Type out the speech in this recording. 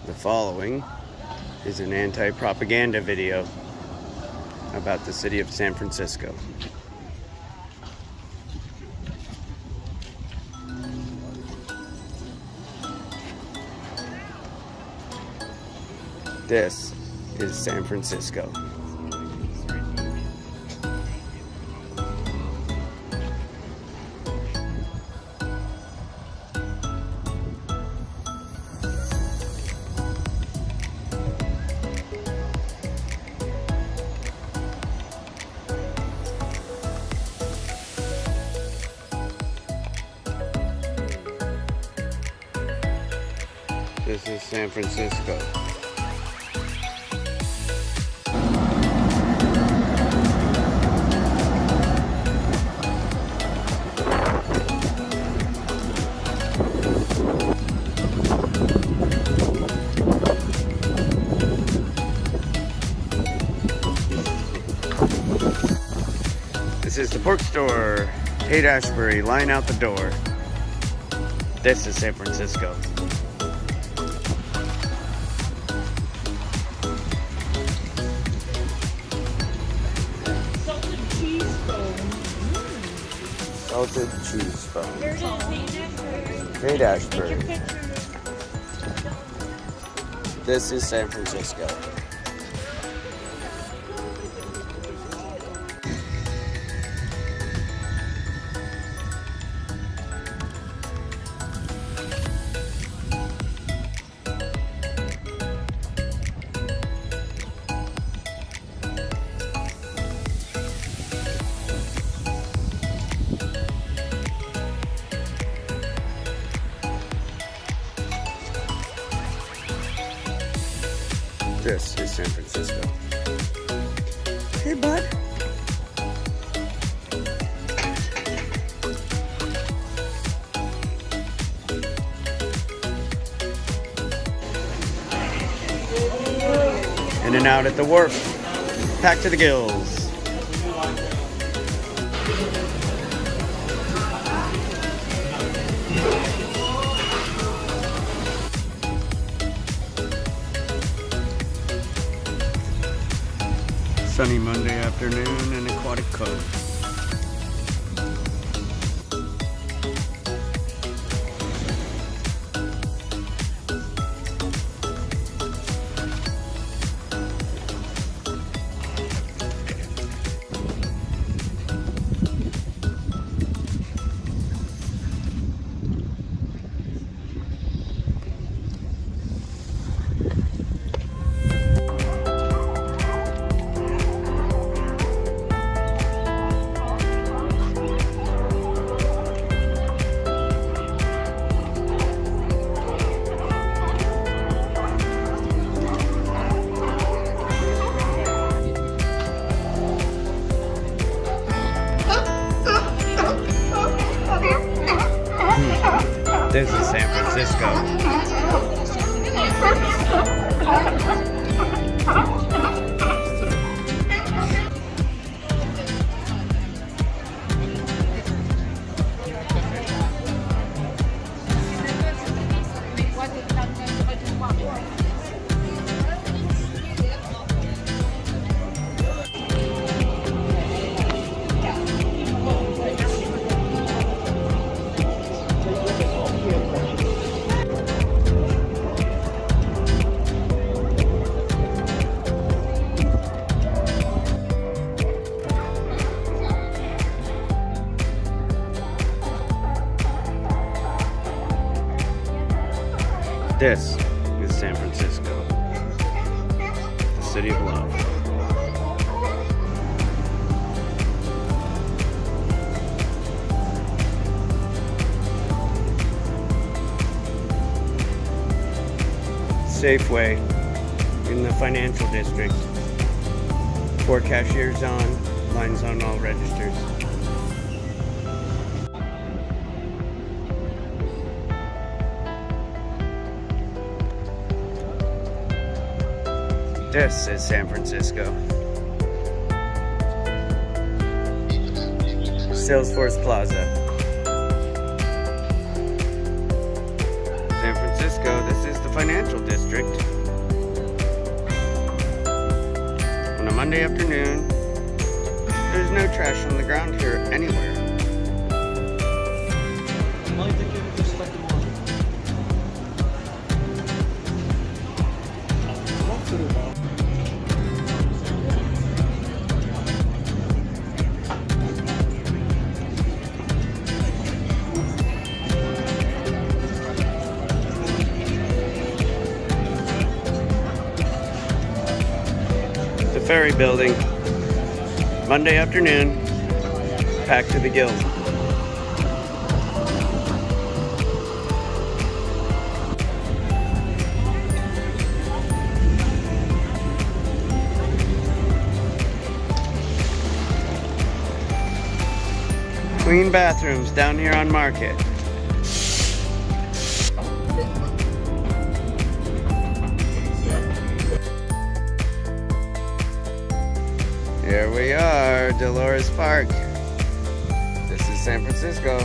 The following is an anti-propaganda video about the city of San Francisco. This is San Francisco. This is San Francisco. This is the pork store. Haight-Ashbury, line out the door. This is San Francisco. Salted cheese bone. Haight-Ashbury. This is San Francisco. This is San Francisco. Hey, bud. In and out at the wharf. Packed to the gills. Sunny Monday afternoon in Aquatic Cove. This is San Francisco. This is San Francisco, the city of love. Safeway in the financial district. 4 cashiers on, lines on all registers. This is San Francisco. Salesforce Plaza. San Francisco, this is the financial district. On a Monday afternoon, there's no trash on the ground here anywhere. The ferry building, Monday afternoon, packed to the gills. Clean bathrooms down here on Market. Here we are, Dolores Park. This is San Francisco.